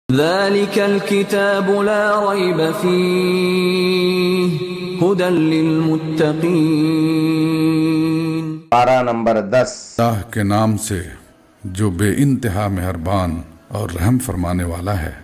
ذلك الكتاب لا ريب فيه هدى للمتقين۔ پارہ نمبر 10۔ اللہ کے نام سے جو بے انتہا مہربان اور رحم فرمانے والا ہے۔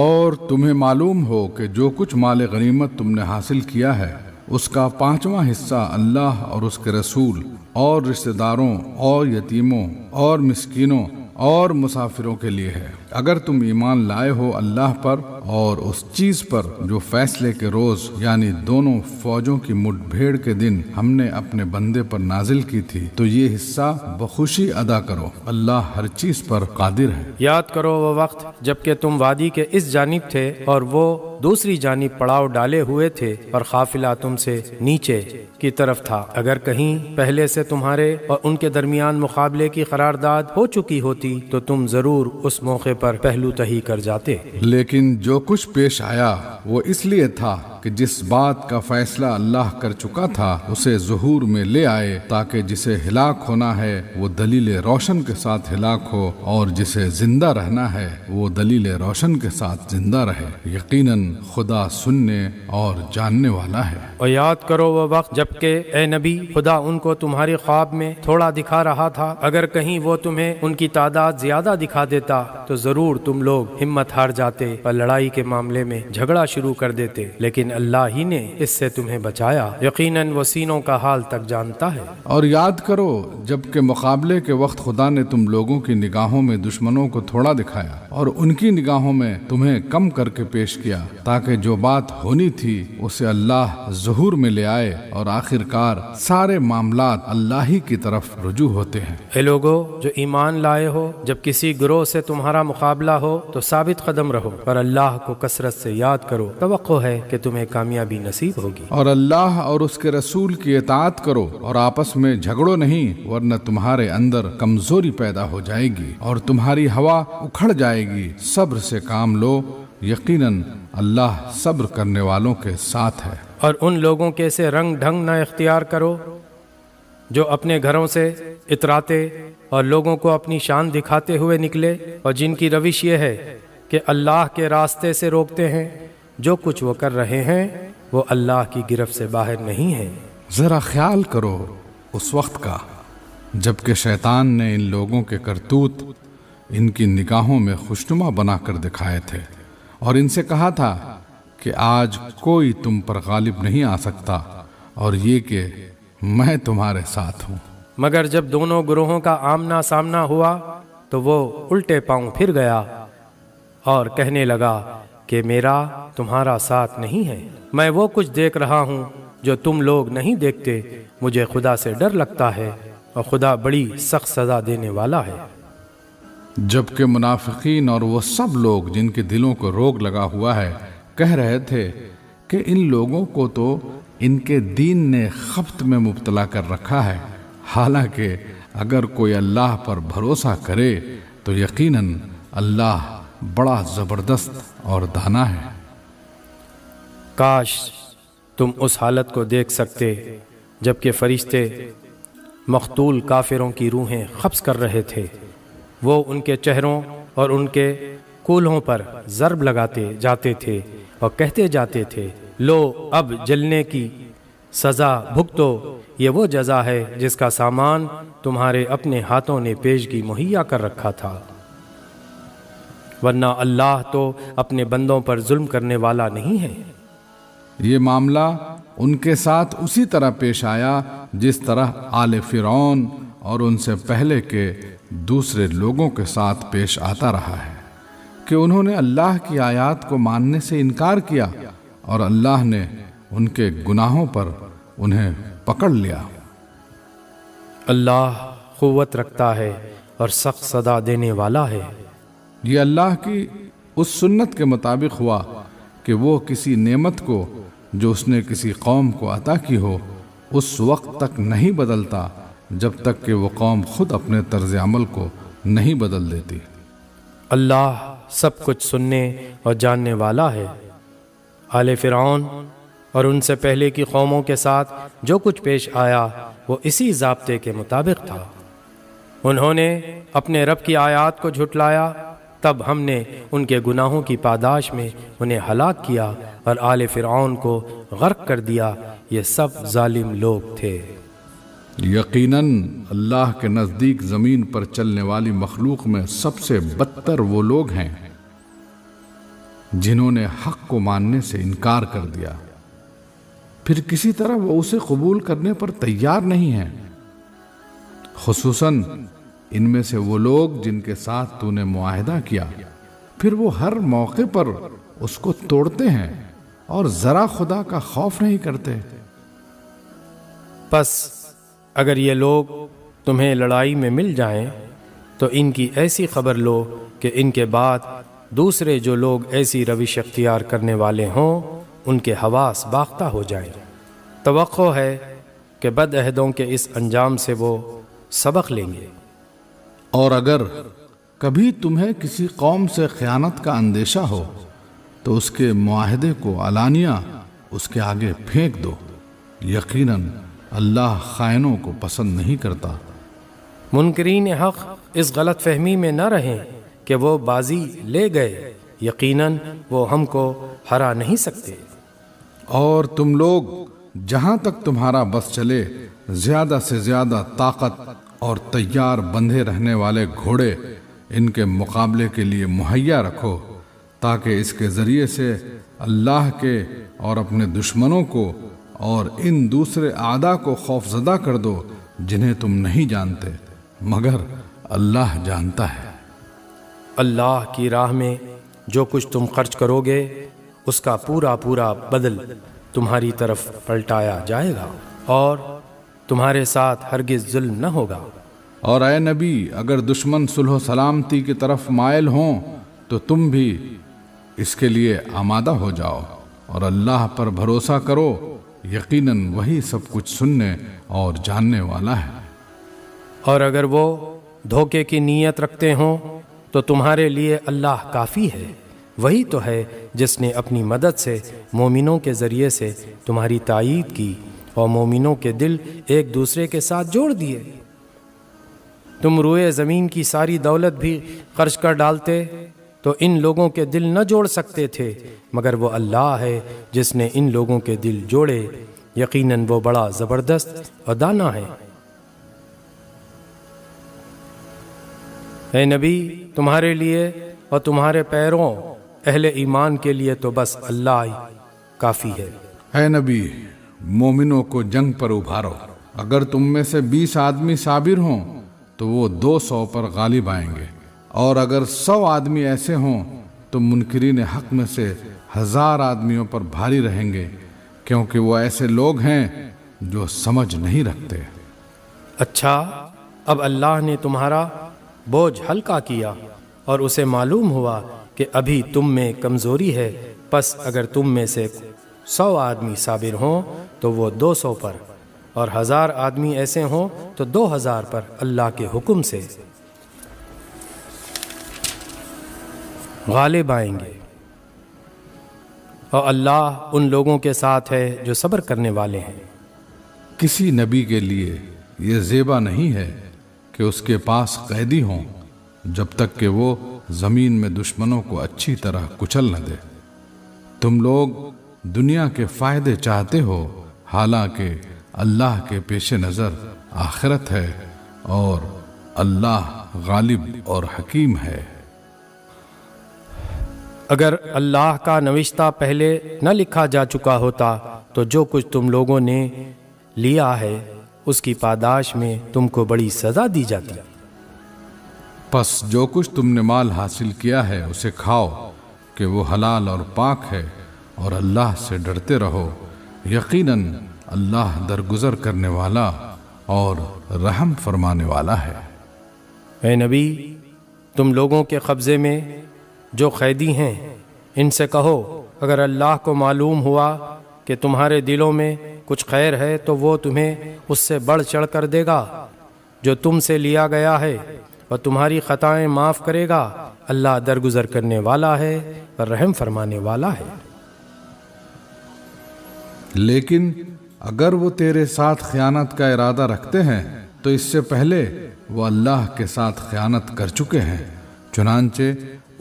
اور تمہیں معلوم ہو کہ جو کچھ مال غنیمت تم نے حاصل کیا ہے اس کا 5واں حصہ اللہ اور اس کے رسول اور رشتہ داروں اور یتیموں اور مسکینوں اور مسافروں کے لیے ہے، اگر تم ایمان لائے ہو اللہ پر اور اس چیز پر جو فیصلے کے روز یعنی دونوں فوجوں کی مٹ بھیڑ کے دن ہم نے اپنے بندے پر نازل کی تھی، تو یہ حصہ بخوشی ادا کرو، اللہ ہر چیز پر قادر ہے۔ یاد کرو وہ وقت جبکہ تم وادی کے اس جانب تھے اور وہ دوسری جانب پڑاؤ ڈالے ہوئے تھے اور قافلہ تم سے نیچے کی طرف تھا، اگر کہیں پہلے سے تمہارے اور ان کے درمیان مقابلے کی قرارداد ہو چکی ہوتی تو تم ضرور اس موقع پر پہلو تہی کر جاتے، لیکن جو کچھ پیش آیا وہ اس لیے تھا کہ جس بات کا فیصلہ اللہ کر چکا تھا اسے ظہور میں لے آئے، تاکہ جسے ہلاک ہونا ہے وہ دلیل روشن کے ساتھ ہلاک ہو اور جسے زندہ رہنا ہے وہ دلیل روشن کے ساتھ زندہ رہے، یقیناً خدا سننے اور جاننے والا ہے۔ اور یاد کرو وہ وقت جبکہ اے نبی خدا ان کو تمہارے خواب میں تھوڑا دکھا رہا تھا، اگر کہیں وہ تمہیں ان کی تعداد زیادہ دکھا دیتا تو ضرور تم لوگ ہمت ہار جاتے اور لڑائی کے معاملے میں جھگڑا شروع کر دیتے، لیکن اللہ ہی نے اس سے تمہیں بچایا، یقیناً وہ سینوں کا حال تک جانتا ہے۔ اور یاد کرو جبکہ مقابلے کے وقت خدا نے تم لوگوں کی نگاہوں میں دشمنوں کو تھوڑا دکھایا اور ان کی نگاہوں میں تمہیں کم کر کے پیش کیا، تاکہ جو بات ہونی تھی اسے اللہ ظہور میں لے آئے، اور آخر کار سارے معاملات اللہ ہی کی طرف رجوع ہوتے ہیں۔ اے لوگو جو ایمان لائے ہو، جب کسی گروہ سے تمہارا مقابلہ ہو تو ثابت قدم رہو اور اللہ کو کثرت سے یاد کرو، توقع ہے کہ تمہیں کامیابی نصیب ہوگی۔ اور اللہ اور اس کے رسول کی اطاعت کرو اور آپس میں جھگڑو نہیں، ورنہ تمہارے اندر کمزوری پیدا ہو جائے گی اور تمہاری ہوا اکھڑ جائے گی، صبر سے کام لو، یقیناً اللہ صبر کرنے والوں کے ساتھ ہے۔ اور ان لوگوں کے سے رنگ ڈھنگ نہ اختیار کرو جو اپنے گھروں سے اتراتے اور لوگوں کو اپنی شان دکھاتے ہوئے نکلے، اور جن کی روش یہ ہے کہ اللہ کے راستے سے روکتے ہیں، جو کچھ وہ کر رہے ہیں وہ اللہ کی گرفت سے باہر نہیں ہے۔ ذرا خیال کرو اس وقت کا جبکہ شیطان نے ان لوگوں کے کرتوت ان کی نگاہوں میں خوشنما بنا کر دکھائے تھے اور ان سے کہا تھا کہ آج کوئی تم پر غالب نہیں آ سکتا، اور یہ کہ میں تمہارے ساتھ ہوں۔ مگر جب دونوں گروہوں کا آمنا سامنا ہوا تو وہ الٹے پاؤں پھر گیا اور کہنے لگا کہ میرا تمہارا ساتھ نہیں ہے، میں وہ کچھ دیکھ رہا ہوں جو تم لوگ نہیں دیکھتے، مجھے خدا سے ڈر لگتا ہے اور خدا بڑی سخت سزا دینے والا ہے۔ جبکہ منافقین اور وہ سب لوگ جن کے دلوں کو روگ لگا ہوا ہے کہہ رہے تھے کہ ان لوگوں کو تو ان کے دین نے خبط میں مبتلا کر رکھا ہے، حالانکہ اگر کوئی اللہ پر بھروسہ کرے تو یقیناً اللہ بڑا زبردست اور دانا ہے۔ کاش تم اس حالت کو دیکھ سکتے جبکہ فرشتے مقتول کافروں کی روحیں قبض کر رہے تھے، وہ ان کے چہروں اور ان کے کولہوں پر ضرب لگاتے جاتے تھے اور کہتے جاتے تھے، لو اب جلنے کی سزا بھگتو، یہ وہ جزا ہے جس کا سامان تمہارے اپنے ہاتھوں نے پیشگی مہیا کر رکھا تھا، ورنہ اللہ تو اپنے بندوں پر ظلم کرنے والا نہیں ہے۔ یہ معاملہ ان کے ساتھ اسی طرح پیش آیا جس طرح آل فرعون اور ان سے پہلے کے دوسرے لوگوں کے ساتھ پیش آتا رہا ہے کہ انہوں نے اللہ کی آیات کو ماننے سے انکار کیا اور اللہ نے ان کے گناہوں پر انہیں پکڑ لیا۔ اللہ قوت رکھتا ہے اور سخت سزا دینے والا ہے۔ یہ اللہ کی اس سنت کے مطابق ہوا کہ وہ کسی نعمت کو جو اس نے کسی قوم کو عطا کی ہو اس وقت تک نہیں بدلتا جب تک کہ وہ قوم خود اپنے طرز عمل کو نہیں بدل دیتی۔ اللہ سب کچھ سننے اور جاننے والا ہے۔ آل فرعون اور ان سے پہلے کی قوموں کے ساتھ جو کچھ پیش آیا وہ اسی ضابطے کے مطابق تھا۔ انہوں نے اپنے رب کی آیات کو جھٹلایا تب ہم نے ان کے گناہوں کی پاداش میں انہیں ہلاک کیا اور آل فرعون کو غرق کر دیا، یہ سب ظالم لوگ تھے۔ یقیناً اللہ کے نزدیک زمین پر چلنے والی مخلوق میں سب سے بدتر وہ لوگ ہیں جنہوں نے حق کو ماننے سے انکار کر دیا، پھر کسی طرح وہ اسے قبول کرنے پر تیار نہیں ہیں، خصوصاً ان میں سے وہ لوگ جن کے ساتھ تو نے معاہدہ کیا، پھر وہ ہر موقع پر اس کو توڑتے ہیں اور ذرا خدا کا خوف نہیں کرتے۔ پس اگر یہ لوگ تمہیں لڑائی میں مل جائیں تو ان کی ایسی خبر لو کہ ان کے بعد دوسرے جو لوگ ایسی روش اختیار کرنے والے ہوں ان کے حواس باختہ ہو جائیں۔ توقع ہے کہ بد عہدوں کے اس انجام سے وہ سبق لیں گے۔ اور اگر کبھی تمہیں کسی قوم سے خیانت کا اندیشہ ہو تو اس کے معاہدے کو علانیہ اس کے آگے پھینک دو، یقیناً اللہ خائنوں کو پسند نہیں کرتا۔ منکرین حق اس غلط فہمی میں نہ رہیں کہ وہ بازی لے گئے، یقیناً وہ ہم کو ہرا نہیں سکتے۔ اور تم لوگ جہاں تک تمہارا بس چلے زیادہ سے زیادہ طاقت اور تیار بندھے رہنے والے گھوڑے ان کے مقابلے کے لیے مہیا رکھو، تاکہ اس کے ذریعے سے اللہ کے اور اپنے دشمنوں کو اور ان دوسرے اعداء کو خوف زدہ کر دو جنہیں تم نہیں جانتے مگر اللہ جانتا ہے۔ اللہ کی راہ میں جو کچھ تم خرچ کرو گے اس کا پورا پورا بدل تمہاری طرف پلٹایا جائے گا اور تمہارے ساتھ ہرگز ظلم نہ ہوگا۔ اور اے نبی، اگر دشمن صلح و سلامتی کی طرف مائل ہوں تو تم بھی اس کے لیے آمادہ ہو جاؤ اور اللہ پر بھروسہ کرو، یقیناً وہی سب کچھ سننے اور جاننے والا ہے۔ اور اگر وہ دھوکے کی نیت رکھتے ہوں تو تمہارے لیے اللہ کافی ہے، وہی تو ہے جس نے اپنی مدد سے مومنوں کے ذریعے سے تمہاری تائید کی اور مومنوں کے دل ایک دوسرے کے ساتھ جوڑ دیے۔ تم روئے زمین کی ساری دولت بھی خرچ کر ڈالتے تو ان لوگوں کے دل نہ جوڑ سکتے تھے، مگر وہ اللہ ہے جس نے ان لوگوں کے دل جوڑے، یقیناً وہ بڑا زبردست اور دانا ہے۔ اے نبی، تمہارے لیے اور تمہارے پیروں اہل ایمان کے لیے تو بس اللہ ہی کافی ہے۔ اے نبی، مومنوں کو جنگ پر ابھارو، اگر تم میں سے 20 آدمی صابر ہوں تو وہ 200 پر غالب آئیں گے، اور اگر 100 آدمی ایسے ہوں تو منکرین حق میں سے 1000 آدمیوں پر بھاری رہیں گے، کیونکہ وہ ایسے لوگ ہیں جو سمجھ نہیں رکھتے۔ اچھا، اب اللہ نے تمہارا بوجھ ہلکا کیا اور اسے معلوم ہوا کہ ابھی تم میں کمزوری ہے، پس اگر تم میں سے 100 آدمی صابر ہوں تو وہ 200 پر، اور 1000 آدمی ایسے ہوں تو 2000 پر اللہ کے حکم سے غالب آئیں گے۔ اور اللہ ان لوگوں کے ساتھ ہے جو صبر کرنے والے ہیں۔ کسی نبی کے لیے یہ زیبا نہیں ہے کہ اس کے پاس قیدی ہوں جب تک کہ وہ زمین میں دشمنوں کو اچھی طرح کچل نہ دے۔ تم لوگ دنیا کے فائدے چاہتے ہو، حالانکہ اللہ کے پیش نظر آخرت ہے اور اللہ غالب اور حکیم ہے۔ اگر اللہ کا نوشتہ پہلے نہ لکھا جا چکا ہوتا تو جو کچھ تم لوگوں نے لیا ہے اس کی پاداش میں تم کو بڑی سزا دی جاتی۔ پس جو کچھ تم نے مال حاصل کیا ہے اسے کھاؤ کہ وہ حلال اور پاک ہے، اور اللہ سے ڈرتے رہو، یقیناً اللہ درگزر کرنے والا اور رحم فرمانے والا ہے۔ اے نبی، تم لوگوں کے قبضے میں جو قیدی ہیں ان سے کہو اگر اللہ کو معلوم ہوا کہ تمہارے دلوں میں کچھ خیر ہے تو وہ تمہیں اس سے بڑھ چڑھ کر دے گا جو تم سے لیا گیا ہے، اور تمہاری خطائیں معاف کرے گا۔ اللہ درگزر کرنے والا ہے اور رحم فرمانے والا ہے۔ لیکن اگر وہ تیرے ساتھ خیانت کا ارادہ رکھتے ہیں تو اس سے پہلے وہ اللہ کے ساتھ خیانت کر چکے ہیں، چنانچہ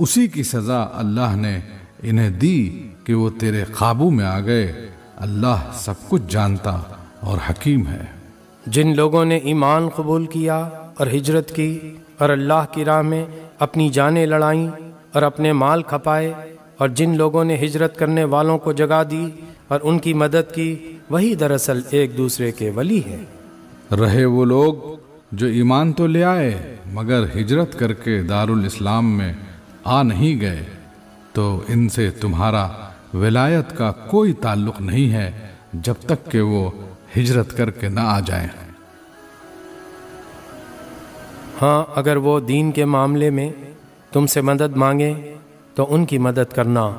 اسی کی سزا اللہ نے انہیں دی کہ وہ تیرے قابو میں آ گئے۔ اللہ سب کچھ جانتا اور حکیم ہے۔ جن لوگوں نے ایمان قبول کیا اور ہجرت کی اور اللہ کی راہ میں اپنی جانیں لڑائیں اور اپنے مال کھپائے، اور جن لوگوں نے ہجرت کرنے والوں کو جگہ دی اور ان کی مدد کی، وہی دراصل ایک دوسرے کے ولی ہیں۔ رہے وہ لوگ جو ایمان تو لے آئے مگر ہجرت کر کے دارالاسلام میں آ نہیں گئے، تو ان سے تمہارا ولایت کا کوئی تعلق نہیں ہے جب تک کہ وہ ہجرت کر کے نہ آ جائیں۔ ہاں، اگر وہ دین کے معاملے میں تم سے مدد مانگیں تو ان کی مدد کرنا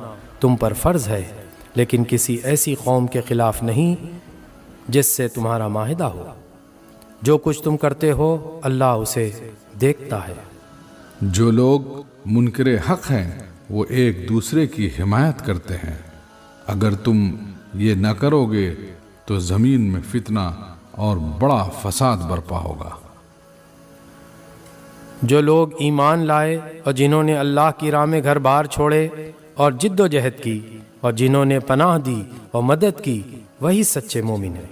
تم پر فرض ہے، لیکن کسی ایسی قوم کے خلاف نہیں جس سے تمہارا معاہدہ ہو۔ جو کچھ تم کرتے ہو اللہ اسے دیکھتا ہے۔ جو لوگ منکر حق ہیں وہ ایک دوسرے کی حمایت کرتے ہیں۔ اگر تم یہ نہ کرو گے تو زمین میں فتنہ اور بڑا فساد برپا ہوگا۔ جو لوگ ایمان لائے اور جنہوں نے اللہ کی راہ میں گھر بار چھوڑے اور جد و جہد کی اور جنہوں نے پناہ دی اور مدد کی، وہی سچے مومن ہیں۔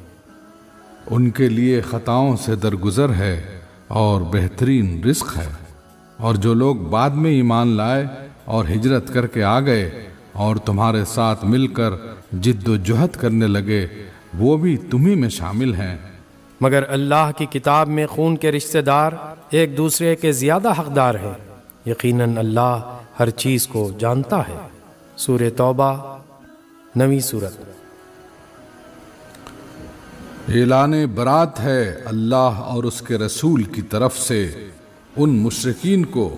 ان کے لیے خطاؤں سے درگزر ہے اور بہترین رزق ہے۔ اور جو لوگ بعد میں ایمان لائے اور ہجرت کر کے آ گئے اور تمہارے ساتھ مل کر جد و جہد کرنے لگے، وہ بھی تمہیں میں شامل ہیں۔ مگر اللہ کی کتاب میں خون کے رشتہ دار ایک دوسرے کے زیادہ حقدار ہیں۔ یقیناً اللہ ہر چیز کو جانتا ہے۔ سورہ توبہ 9ویں سورت۔ اعلان برات ہے اللہ اور اس کے رسول کی طرف سے ان مشرکین کو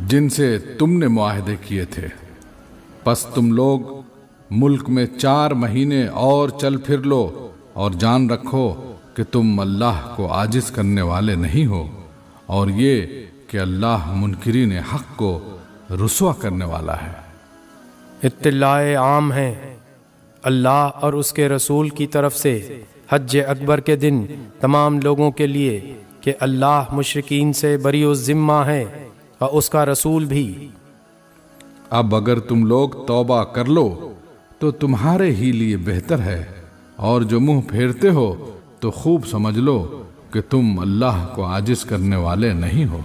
جن سے تم نے معاہدے کیے تھے۔ پس تم لوگ ملک میں 4 مہینے اور چل پھر لو اور جان رکھو کہ تم اللہ کو عاجز کرنے والے نہیں ہو، اور یہ کہ اللہ منکرین حق کو رسوا کرنے والا ہے۔ اطلاع عام ہے اللہ اور اس کے رسول کی طرف سے حج اکبر کے دن تمام لوگوں کے لیے کہ اللہ مشرکین سے بری الذمہ ہے اور اس کا رسول بھی۔ اب اگر تم لوگ توبہ کر لو تو تمہارے ہی لیے بہتر ہے، اور جو منہ پھیرتے ہو تو خوب سمجھ لو کہ تم اللہ کو عاجز کرنے والے نہیں ہو۔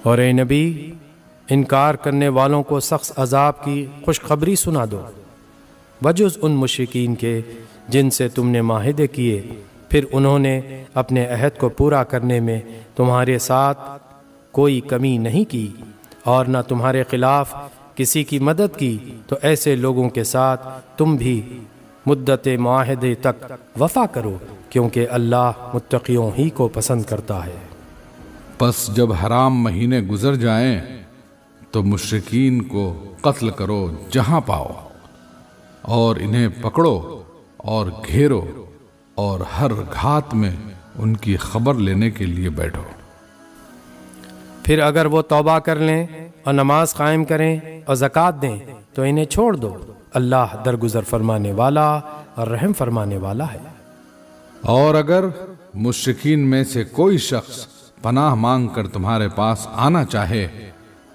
اور اے نبی، انکار کرنے والوں کو سخت عذاب کی خوشخبری سنا دو، بجز ان مشرکین کے جن سے تم نے معاہدے کیے، پھر انہوں نے اپنے عہد کو پورا کرنے میں تمہارے ساتھ کوئی کمی نہیں کی اور نہ تمہارے خلاف کسی کی مدد کی، تو ایسے لوگوں کے ساتھ تم بھی مدت معاہدے تک وفا کرو، کیونکہ اللہ متقیوں ہی کو پسند کرتا ہے۔ پس جب حرام مہینے گزر جائیں تو مشرکین کو قتل کرو جہاں پاؤ، اور انہیں پکڑو اور گھیرو، اور ہر گھات میں ان کی خبر لینے کے لیے بیٹھو۔ پھر اگر وہ توبہ کر لیں اور نماز قائم کریں اور زکوٰۃ دیں تو انہیں چھوڑ دو، اللہ درگزر فرمانے والا اور رحم فرمانے والا ہے۔ اور اگر مشرکین میں سے کوئی شخص پناہ مانگ کر تمہارے پاس آنا چاہے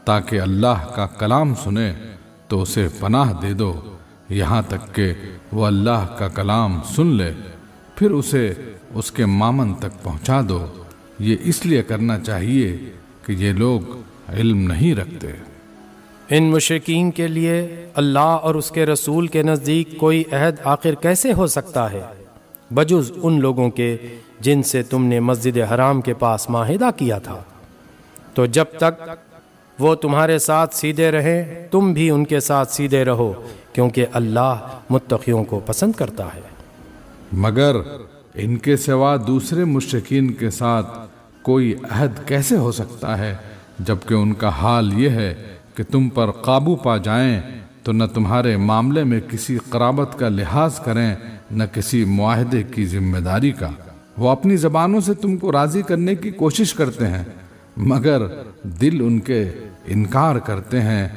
تاکہ اللہ کا کلام سنے تو اسے پناہ دے دو، یہاں تک کہ وہ اللہ کا کلام سن لے، پھر اسے اس کے مامن تک پہنچا دو۔ یہ اس لیے کرنا چاہیے کہ یہ لوگ علم نہیں رکھتے۔ ان مشرکین کے لیے اللہ اور اس کے رسول کے نزدیک کوئی عہد آخر کیسے ہو سکتا ہے، بجز ان لوگوں کے جن سے تم نے مسجد حرام کے پاس معاہدہ کیا تھا۔ تو جب تک وہ تمہارے ساتھ سیدھے رہیں تم بھی ان کے ساتھ سیدھے رہو، کیونکہ اللہ متقیوں کو پسند کرتا ہے۔ مگر ان کے سوا دوسرے مشرکین کے ساتھ کوئی عہد کیسے ہو سکتا ہے، جبکہ ان کا حال یہ ہے کہ تم پر قابو پا جائیں تو نہ تمہارے معاملے میں کسی قرابت کا لحاظ کریں، نہ کسی معاہدے کی ذمہ داری کا۔ وہ اپنی زبانوں سے تم کو راضی کرنے کی کوشش کرتے ہیں، مگر دل ان کے انکار کرتے ہیں،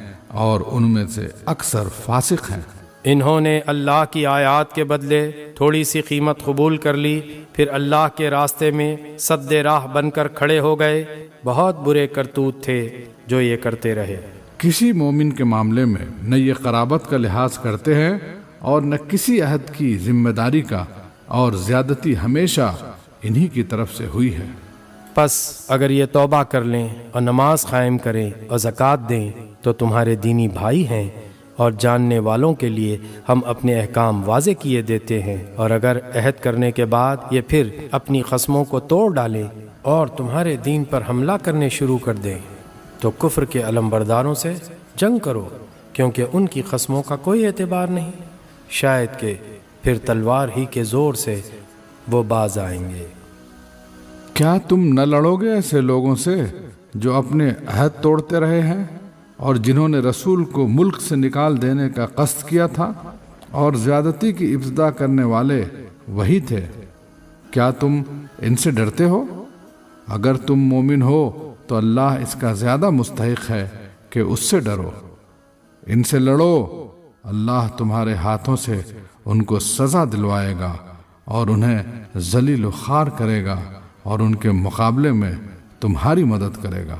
اور ان میں سے اکثر فاسق ہیں۔ انہوں نے اللہ کی آیات کے بدلے تھوڑی سی قیمت قبول کر لی، پھر اللہ کے راستے میں سد راہ بن کر کھڑے ہو گئے۔ بہت برے کرتوت تھے جو یہ کرتے رہے۔ کسی مومن کے معاملے میں نہ یہ قرابت کا لحاظ کرتے ہیں اور نہ کسی عہد کی ذمہ داری کا، اور زیادتی ہمیشہ انہی کی طرف سے ہوئی ہے۔ پس اگر یہ توبہ کر لیں اور نماز قائم کریں اور زکوٰۃ دیں تو تمہارے دینی بھائی ہیں، اور جاننے والوں کے لیے ہم اپنے احکام واضح کیے دیتے ہیں۔ اور اگر عہد کرنے کے بعد یہ پھر اپنی قسموں کو توڑ ڈالیں اور تمہارے دین پر حملہ کرنے شروع کر دیں تو کفر کے علمبرداروں سے جنگ کرو، کیونکہ ان کی قسموں کا کوئی اعتبار نہیں، شاید کہ پھر تلوار ہی کے زور سے وہ باز آئیں گے۔ کیا تم نہ لڑو گے ایسے لوگوں سے جو اپنے عہد توڑتے رہے ہیں اور جنہوں نے رسول کو ملک سے نکال دینے کا قصد کیا تھا، اور زیادتی کی ابتدا کرنے والے وہی تھے؟ کیا تم ان سے ڈرتے ہو؟ اگر تم مومن ہو تو اللہ اس کا زیادہ مستحق ہے کہ اس سے ڈرو۔ ان سے لڑو، اللہ تمہارے ہاتھوں سے ان کو سزا دلوائے گا اور انہیں ذلیل و خوار کرے گا، اور ان کے مقابلے میں تمہاری مدد کرے گا،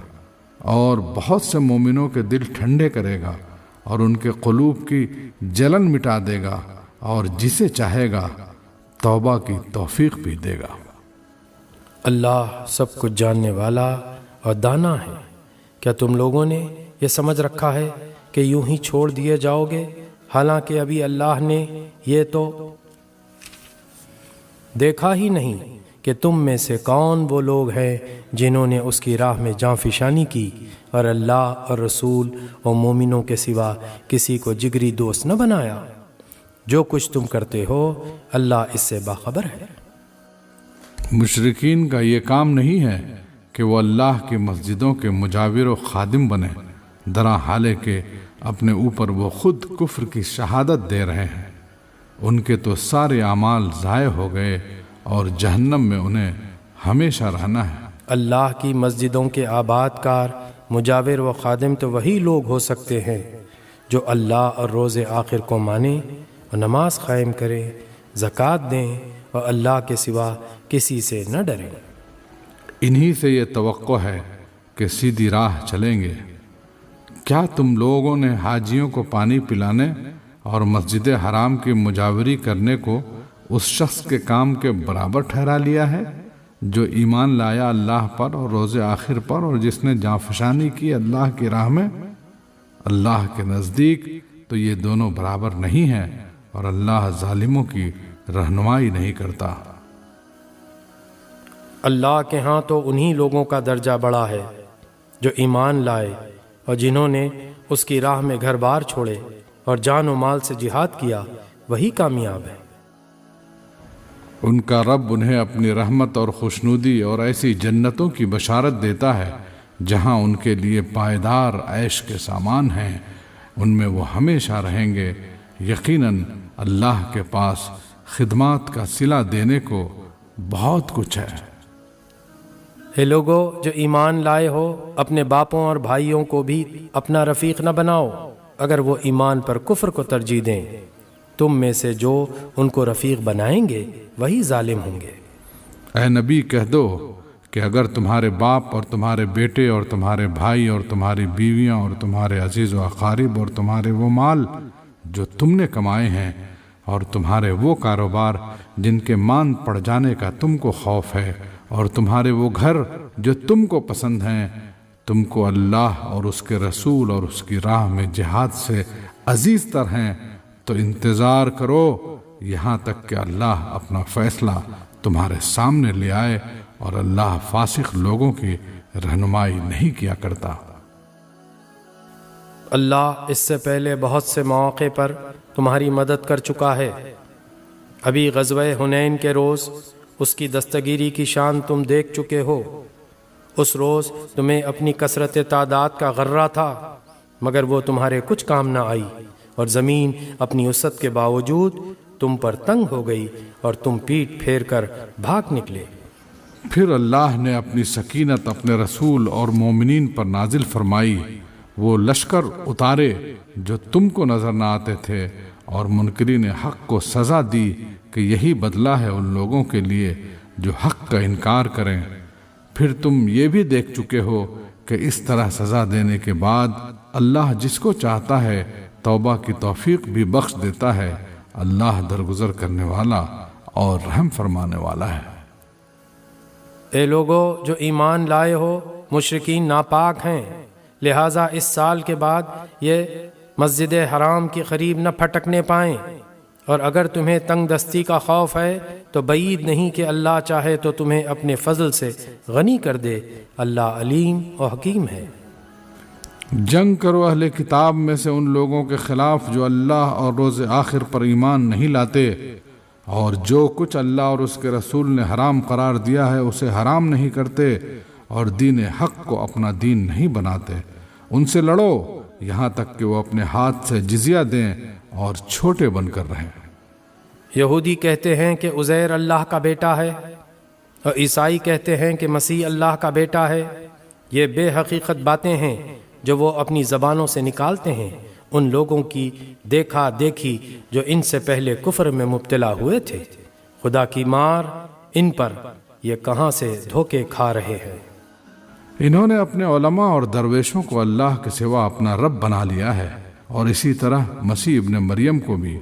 اور بہت سے مومنوں کے دل ٹھنڈے کرے گا، اور ان کے قلوب کی جلن مٹا دے گا، اور جسے چاہے گا توبہ کی توفیق بھی دے گا۔ اللہ سب کچھ جاننے والا اور دانا ہے۔ کیا تم لوگوں نے یہ سمجھ رکھا ہے کہ یوں ہی چھوڑ دیے جاؤ گے، حالانکہ ابھی اللہ نے یہ تو دیکھا ہی نہیں کہ تم میں سے کون وہ لوگ ہیں جنہوں نے اس کی راہ میں جاں فشانی کی، اور اللہ اور رسول اور مومنوں کے سوا کسی کو جگری دوست نہ بنایا۔ جو کچھ تم کرتے ہو اللہ اس سے باخبر ہے۔ مشرکین کا یہ کام نہیں ہے کہ وہ اللہ کی مسجدوں کے مجاور و خادم بنے، درا حالے کہ اپنے اوپر وہ خود کفر کی شہادت دے رہے ہیں۔ ان کے تو سارے اعمال ضائع ہو گئے اور جہنم میں انہیں ہمیشہ رہنا ہے۔ اللہ کی مسجدوں کے آباد کار، مجاور و خادم تو وہی لوگ ہو سکتے ہیں جو اللہ اور روز آخر کو مانیں اور نماز قائم کریں، زکوٰۃ دیں اور اللہ کے سوا کسی سے نہ ڈریں۔ انہی سے یہ توقع ہے کہ سیدھی راہ چلیں گے۔ کیا تم لوگوں نے حاجیوں کو پانی پلانے اور مسجد حرام کی مجاوری کرنے کو اس شخص کے کام کے برابر ٹھہرا لیا ہے جو ایمان لایا اللہ پر اور روز آخر پر، اور جس نے جاں فشانی کی اللہ کی راہ میں؟ اللہ کے نزدیک تو یہ دونوں برابر نہیں ہیں، اور اللہ ظالموں کی رہنمائی نہیں کرتا۔ اللہ کے ہاں تو انہی لوگوں کا درجہ بڑا ہے جو ایمان لائے اور جنہوں نے اس کی راہ میں گھر بار چھوڑے اور جان و مال سے جہاد کیا، وہی کامیاب ہے۔ ان کا رب انہیں اپنی رحمت اور خوشنودی اور ایسی جنتوں کی بشارت دیتا ہے جہاں ان کے لیے پائیدار عیش کے سامان ہیں، ان میں وہ ہمیشہ رہیں گے۔ یقیناً اللہ کے پاس خدمات کا صلہ دینے کو بہت کچھ ہے۔ اے لوگو جو ایمان لائے ہو، اپنے باپوں اور بھائیوں کو بھی اپنا رفیق نہ بناؤ اگر وہ ایمان پر کفر کو ترجیح دیں۔ تم میں سے جو ان کو رفیق بنائیں گے وہی ظالم ہوں گے۔ اے نبی کہہ دو کہ اگر تمہارے باپ اور تمہارے بیٹے اور تمہارے بھائی اور تمہاری بیویاں اور تمہارے عزیز و اقارب اور تمہارے وہ مال جو تم نے کمائے ہیں اور تمہارے وہ کاروبار جن کے مان پڑ جانے کا تم کو خوف ہے اور تمہارے وہ گھر جو تم کو پسند ہیں، تم کو اللہ اور اس کے رسول اور اس کی راہ میں جہاد سے عزیز تر ہیں، تو انتظار کرو یہاں تک کہ اللہ اپنا فیصلہ تمہارے سامنے لے آئے، اور اللہ فاسق لوگوں کی رہنمائی نہیں کیا کرتا۔ اللہ اس سے پہلے بہت سے مواقع پر تمہاری مدد کر چکا ہے۔ ابھی غزوہ حنین کے روز اس کی دستگیری کی شان تم دیکھ چکے ہو۔ اس روز تمہیں اپنی کثرت تعداد کا غرہ تھا، مگر وہ تمہارے کچھ کام نہ آئی، اور زمین اپنی وسعت کے باوجود تم پر تنگ ہو گئی اور تم پیٹ پھیر کر بھاگ نکلے۔ پھر اللہ نے اپنی سکینت اپنے رسول اور مومنین پر نازل فرمائی، وہ لشکر اتارے جو تم کو نظر نہ آتے تھے، اور منکرین حق کو سزا دی کہ یہی بدلہ ہے ان لوگوں کے لیے جو حق کا انکار کریں۔ پھر تم یہ بھی دیکھ چکے ہو کہ اس طرح سزا دینے کے بعد اللہ جس کو چاہتا ہے توبہ کی توفیق بھی بخش دیتا ہے۔ اللہ درگزر کرنے والا اور رحم فرمانے والا ہے۔ اے لوگو جو ایمان لائے ہو، مشرکین ناپاک ہیں، لہٰذا اس سال کے بعد یہ مسجد حرام کے قریب نہ پھٹکنے پائیں، اور اگر تمہیں تنگ دستی کا خوف ہے تو بعید نہیں کہ اللہ چاہے تو تمہیں اپنے فضل سے غنی کر دے، اللہ علیم و حکیم ہے۔ جنگ کرو اہل کتاب میں سے ان لوگوں کے خلاف جو اللہ اور روز آخر پر ایمان نہیں لاتے، اور جو کچھ اللہ اور اس کے رسول نے حرام قرار دیا ہے اسے حرام نہیں کرتے، اور دین حق کو اپنا دین نہیں بناتے۔ ان سے لڑو یہاں تک کہ وہ اپنے ہاتھ سے جزیہ دیں اور چھوٹے بن کر رہیں۔ یہودی کہتے ہیں کہ عزیر اللہ کا بیٹا ہے، اور عیسائی کہتے ہیں کہ مسیح اللہ کا بیٹا ہے۔ یہ بے حقیقت باتیں ہیں جو وہ اپنی زبانوں سے نکالتے ہیں، ان لوگوں کی دیکھا دیکھی جو ان سے پہلے کفر میں مبتلا ہوئے تھے۔ خدا کی مار ان پر، یہ کہاں سے دھوکے کھا رہے ہیں۔ انہوں نے اپنے علماء اور درویشوں کو اللہ کے سوا اپنا رب بنا لیا ہے، اور اسی طرح مسیح ابن مریم کو بھی،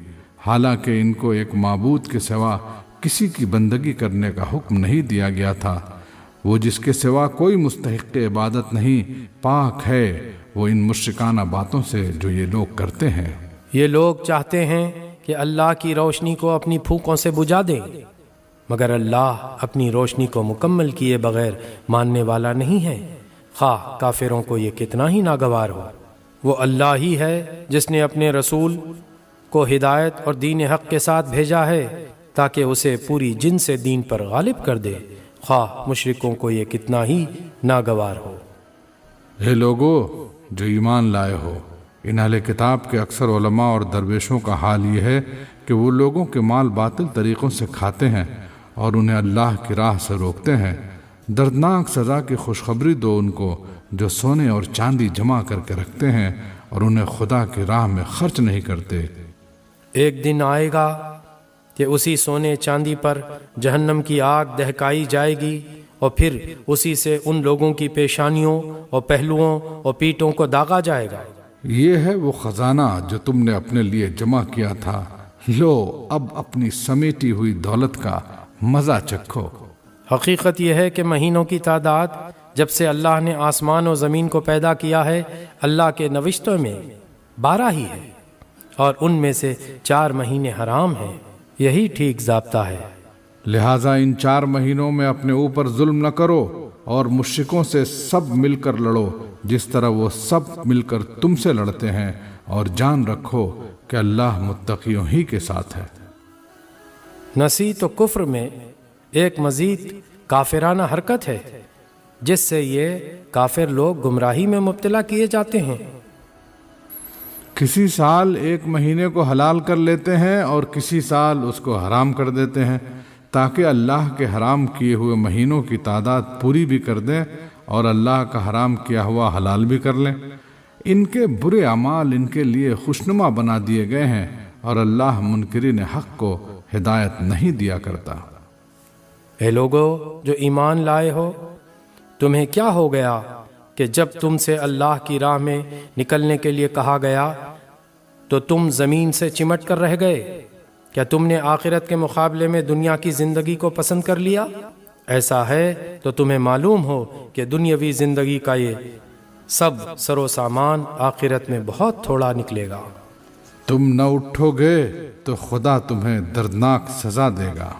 حالانکہ ان کو ایک معبود کے سوا کسی کی بندگی کرنے کا حکم نہیں دیا گیا تھا۔ وہ جس کے سوا کوئی مستحق عبادت نہیں، پاک ہے وہ ان مشرکانہ باتوں سے جو یہ لوگ کرتے ہیں۔ یہ لوگ چاہتے ہیں کہ اللہ کی روشنی کو اپنی پھونکوں سے بجھا دیں، مگر اللہ اپنی روشنی کو مکمل کیے بغیر ماننے والا نہیں ہے، خواہ کافروں کو یہ کتنا ہی ناگوار ہو۔ وہ اللہ ہی ہے جس نے اپنے رسول کو ہدایت اور دین حق کے ساتھ بھیجا ہے تاکہ اسے پوری جن سے دین پر غالب کر دے، خواہ مشرکوں کو یہ کتنا ہی ناگوار ہو۔ اے لوگو جو ایمان لائے ہو، ان اہل کتاب کے اکثر علماء اور درویشوں کا حال یہ ہے کہ وہ لوگوں کے مال باطل طریقوں سے کھاتے ہیں اور انہیں اللہ کی راہ سے روکتے ہیں۔ دردناک سزا کی خوشخبری دو ان کو جو سونے اور چاندی جمع کر کے رکھتے ہیں اور انہیں خدا کی راہ میں خرچ نہیں کرتے۔ ایک دن آئے گا کہ اسی سونے چاندی پر جہنم کی آگ دہکائی جائے گی، اور پھر اسی سے ان لوگوں کی پیشانیوں اور پہلوؤں اور پیٹوں کو داغا جائے گا۔ یہ ہے وہ خزانہ جو تم نے اپنے لیے جمع کیا تھا، لو اب اپنی سمیٹی ہوئی دولت کا مزہ چکھو۔ حقیقت یہ ہے کہ مہینوں کی تعداد جب سے اللہ نے آسمان و زمین کو پیدا کیا ہے، اللہ کے نوشتوں میں 12 ہی ہے، اور ان میں سے 4 مہینے حرام ہیں۔ یہی ٹھیک ضابطہ ہے۔ لہٰذا ان 4 مہینوں میں اپنے اوپر ظلم نہ کرو، اور مشرکوں سے سب مل کر لڑو جس طرح وہ سب مل کر تم سے لڑتے ہیں، اور جان رکھو کہ اللہ متقیوں ہی کے ساتھ ہے۔ نسی تو کفر میں ایک مزید کافرانہ حرکت ہے جس سے یہ کافر لوگ گمراہی میں مبتلا کیے جاتے ہیں۔ کسی سال ایک مہینے کو حلال کر لیتے ہیں اور کسی سال اس کو حرام کر دیتے ہیں، تاکہ اللہ کے حرام کیے ہوئے مہینوں کی تعداد پوری بھی کر دیں اور اللہ کا حرام کیا ہوا حلال بھی کر لیں۔ ان کے برے اعمال ان کے لیے خوشنما بنا دیے گئے ہیں، اور اللہ منکرین حق کو ہدایت نہیں دیا کرتا۔ اے لوگو جو ایمان لائے ہو، تمہیں کیا ہو گیا کہ جب تم سے اللہ کی راہ میں نکلنے کے لیے کہا گیا تو تم زمین سے چمٹ کر رہ گئے؟ کیا تم نے آخرت کے مقابلے میں دنیا کی زندگی کو پسند کر لیا؟ ایسا ہے تو تمہیں معلوم ہو کہ دنیاوی زندگی کا یہ سب سر و سامان آخرت میں بہت تھوڑا نکلے گا۔ تم نہ اٹھو گے تو خدا تمہیں دردناک سزا دے گا،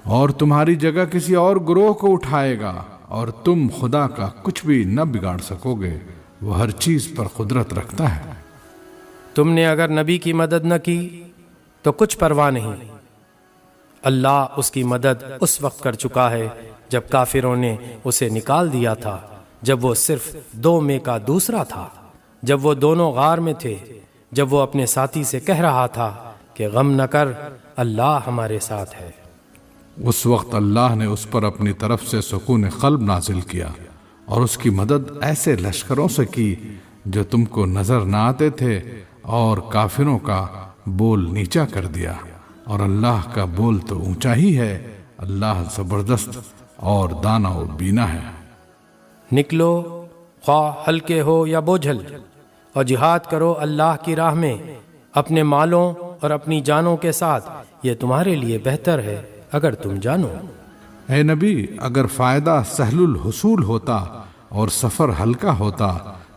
اور تمہاری جگہ کسی اور گروہ کو اٹھائے گا، اور تم خدا کا کچھ بھی نہ بگاڑ سکو گے، وہ ہر چیز پر قدرت رکھتا ہے۔ تم نے اگر نبی کی مدد نہ کی تو کچھ پرواہ نہیں، اللہ اس کی مدد اس وقت کر چکا ہے جب کافروں نے اسے نکال دیا تھا، جب وہ صرف 2 میں کا دوسرا تھا، جب وہ دونوں غار میں تھے، جب وہ اپنے ساتھی سے کہہ رہا تھا کہ غم نہ کر، اللہ ہمارے ساتھ ہے۔ اس وقت اللہ نے اس پر اپنی طرف سے سکون قلب نازل کیا، اور اس کی مدد ایسے لشکروں سے کی جو تم کو نظر نہ آتے تھے، اور کافروں کا بول نیچا کر دیا، اور اللہ کا بول تو اونچا ہی ہے۔ اللہ زبردست اور دانا و بینا ہے۔ نکلو، خواہ ہلکے ہو یا بوجھل، اور جہاد کرو اللہ کی راہ میں اپنے مالوں اور اپنی جانوں کے ساتھ، یہ تمہارے لیے بہتر ہے اگر تم جانو۔ اے نبی، اگر فائدہ سہل الحصول ہوتا اور سفر ہلکا ہوتا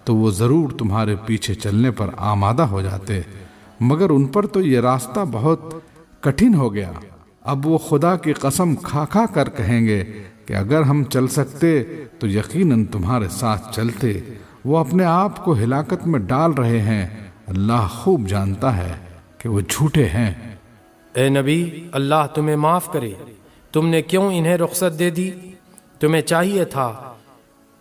تو وہ ضرور تمہارے پیچھے چلنے پر آمادہ ہو جاتے، مگر ان پر تو یہ راستہ بہت کٹھن ہو گیا۔ اب وہ خدا کی قسم کھا کھا کر کہیں گے کہ اگر ہم چل سکتے تو یقیناً تمہارے ساتھ چلتے۔ وہ اپنے آپ کو ہلاکت میں ڈال رہے ہیں، اللہ خوب جانتا ہے کہ وہ جھوٹے ہیں۔ اے نبی، اللہ تمہیں معاف کرے، تم نے کیوں انہیں رخصت دے دی؟ تمہیں چاہیے تھا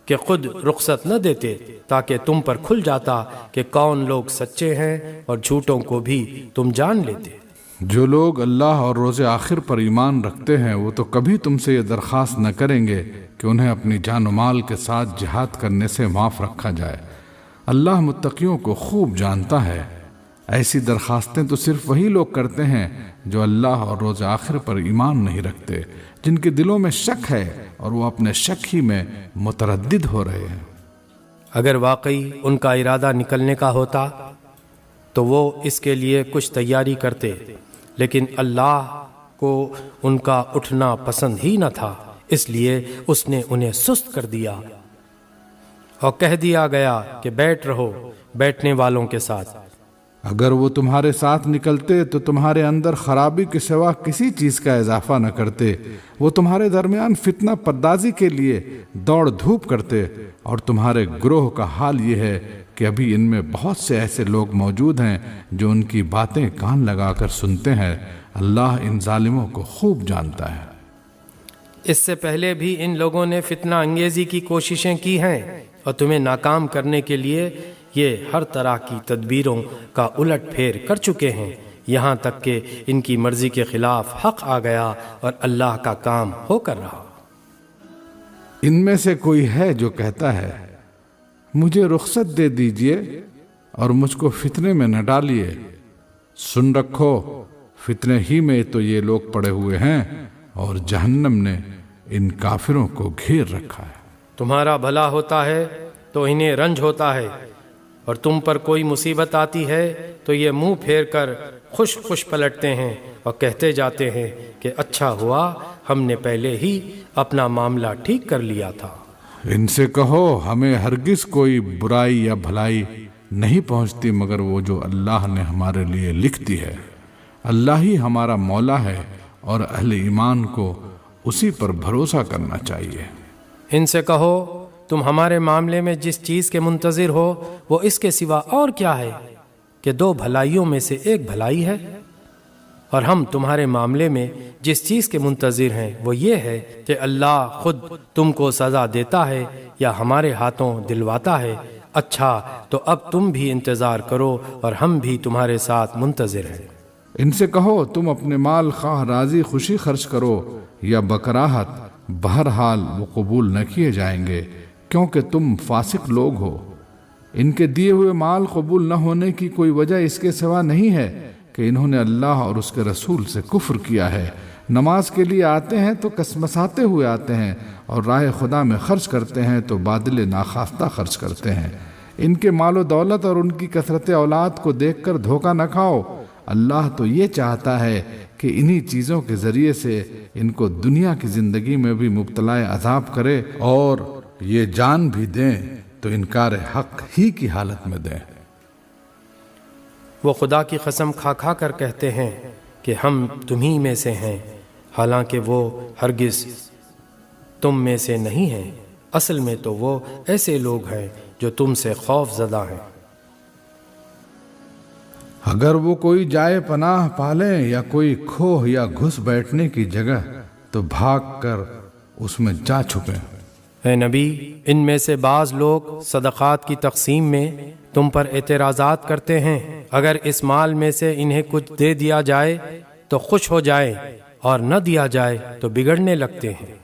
کہ خود رخصت نہ دیتے تاکہ تم پر کھل جاتا کہ کون لوگ سچے ہیں، اور جھوٹوں کو بھی تم جان لیتے۔ جو لوگ اللہ اور روز آخر پر ایمان رکھتے ہیں وہ تو کبھی تم سے یہ درخواست نہ کریں گے کہ انہیں اپنی جان و مال کے ساتھ جہاد کرنے سے معاف رکھا جائے۔ اللہ متقیوں کو خوب جانتا ہے۔ ایسی درخواستیں تو صرف وہی لوگ کرتے ہیں جو اللہ اور روز آخر پر ایمان نہیں رکھتے، جن کے دلوں میں شک ہے اور وہ اپنے شک ہی میں متردد ہو رہے ہیں۔ اگر واقعی ان کا ارادہ نکلنے کا ہوتا تو وہ اس کے لیے کچھ تیاری کرتے، لیکن اللہ کو ان کا اٹھنا پسند ہی نہ تھا، اس لیے اس نے انہیں سست کر دیا اور کہہ دیا گیا کہ بیٹھ رہو بیٹھنے والوں کے ساتھ۔ اگر وہ تمہارے ساتھ نکلتے تو تمہارے اندر خرابی کے سوا کسی چیز کا اضافہ نہ کرتے، وہ تمہارے درمیان فتنہ پردازی کے لیے دوڑ دھوپ کرتے، اور تمہارے گروہ کا حال یہ ہے کہ ابھی ان میں بہت سے ایسے لوگ موجود ہیں جو ان کی باتیں کان لگا کر سنتے ہیں۔ اللہ ان ظالموں کو خوب جانتا ہے۔ اس سے پہلے بھی ان لوگوں نے فتنہ انگیزی کی کوششیں کی ہیں، اور تمہیں ناکام کرنے کے لیے یہ ہر طرح کی تدبیروں کا الٹ پھیر کر چکے ہیں، یہاں تک کہ ان کی مرضی کے خلاف حق آ گیا اور اللہ کا کام ہو کر رہا۔ ان میں سے کوئی ہے جو کہتا ہے مجھے رخصت دے دیجئے اور مجھ کو فتنے میں نہ ڈالیے۔ سن رکھو، فتنے ہی میں تو یہ لوگ پڑے ہوئے ہیں اور جہنم نے ان کافروں کو گھیر رکھا ہے۔ تمہارا بھلا ہوتا ہے تو انہیں رنج ہوتا ہے، اور تم پر کوئی مصیبت آتی ہے تو یہ منہ پھیر کر خوش خوش پلٹتے ہیں اور کہتے جاتے ہیں کہ اچھا ہوا ہم نے پہلے ہی اپنا معاملہ ٹھیک کر لیا تھا۔ ان سے کہو ہمیں ہرگز کوئی برائی یا بھلائی نہیں پہنچتی مگر وہ جو اللہ نے ہمارے لیے لکھ دی ہے۔ اللہ ہی ہمارا مولا ہے اور اہل ایمان کو اسی پر بھروسہ کرنا چاہیے۔ ان سے کہو تم ہمارے معاملے میں جس چیز کے منتظر ہو وہ اس کے سوا اور کیا ہے کہ 2 بھلائیوں میں سے ایک بھلائی ہے، اور ہم تمہارے معاملے میں جس چیز کے منتظر ہیں وہ یہ ہے کہ اللہ خود تم کو سزا دیتا ہے یا ہمارے ہاتھوں دلواتا ہے۔ اچھا تو اب تم بھی انتظار کرو اور ہم بھی تمہارے ساتھ منتظر ہیں۔ ان سے کہو تم اپنے مال خواہ راضی خوشی خرچ کرو یا بکراہت، بہرحال وہ قبول نہ کیے جائیں گے کیونکہ تم فاسق لوگ ہو۔ ان کے دیے ہوئے مال قبول نہ ہونے کی کوئی وجہ اس کے سوا نہیں ہے کہ انہوں نے اللہ اور اس کے رسول سے کفر کیا ہے۔ نماز کے لیے آتے ہیں تو کسمساتے ہوئے آتے ہیں، اور راہ خدا میں خرچ کرتے ہیں تو بادل ناخواستہ خرچ کرتے ہیں۔ ان کے مال و دولت اور ان کی کثرت اولاد کو دیکھ کر دھوکہ نہ کھاؤ، اللہ تو یہ چاہتا ہے کہ انہی چیزوں کے ذریعے سے ان کو دنیا کی زندگی میں بھی مبتلا عذاب کرے، اور یہ جان بھی دیں تو انکار حق ہی کی حالت میں دیں۔ وہ خدا کی قسم کھا کھا کر کہتے ہیں کہ ہم تمہیں میں سے ہیں، حالانکہ وہ ہرگز تم میں سے نہیں ہیں، اصل میں تو وہ ایسے لوگ ہیں جو تم سے خوف زدہ ہیں۔ اگر وہ کوئی جائے پناہ پالیں یا کوئی کھوہ یا گھس بیٹھنے کی جگہ تو بھاگ کر اس میں جا چھپیں۔ اے نبی، ان میں سے بعض لوگ صدقات کی تقسیم میں تم پر اعتراضات کرتے ہیں، اگر اس مال میں سے انہیں کچھ دے دیا جائے تو خوش ہو جائیں اور نہ دیا جائے تو بگڑنے لگتے ہیں۔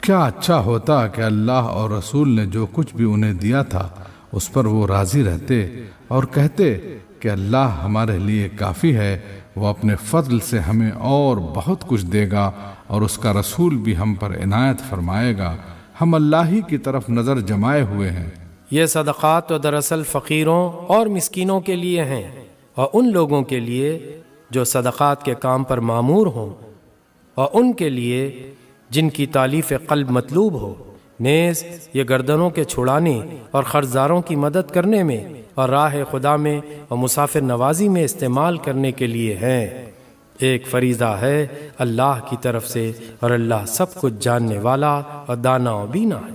کیا اچھا ہوتا کہ اللہ اور رسول نے جو کچھ بھی انہیں دیا تھا اس پر وہ راضی رہتے اور کہتے کہ اللہ ہمارے لیے کافی ہے، وہ اپنے فضل سے ہمیں اور بہت کچھ دے گا اور اس کا رسول بھی ہم پر عنایت فرمائے گا، ہم اللہ ہی کی طرف نظر جمائے ہوئے ہیں۔ یہ صدقات تو دراصل فقیروں اور مسکینوں کے لیے ہیں اور ان لوگوں کے لیے جو صدقات کے کام پر مامور ہوں اور ان کے لیے جن کی تالیف قلب مطلوب ہو۔ نیز یہ گردنوں کے چھڑانے اور قرضداروں کی مدد کرنے میں اور راہ خدا میں اور مسافر نوازی میں استعمال کرنے کے لیے ہیں۔ ایک فریضہ ہے اللہ کی طرف سے اور اللہ سب کچھ جاننے والا اور دانا و بینا ہے۔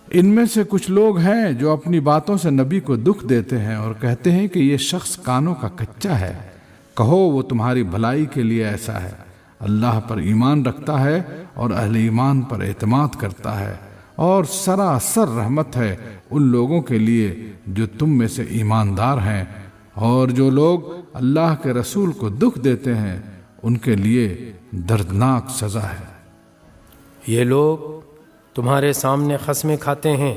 ان میں سے کچھ لوگ ہیں جو اپنی باتوں سے نبی کو دکھ دیتے ہیں اور کہتے ہیں کہ یہ شخص کانوں کا کچا ہے۔ کہو وہ تمہاری بھلائی کے لیے ایسا ہے، اللہ پر ایمان رکھتا ہے اور اہل ایمان پر اعتماد کرتا ہے، اور سراسر رحمت ہے ان لوگوں کے لیے جو تم میں سے ایماندار ہیں، اور جو لوگ اللہ کے رسول کو دکھ دیتے ہیں ان کے لیے دردناک سزا ہے۔ یہ لوگ تمہارے سامنے قسمیں کھاتے ہیں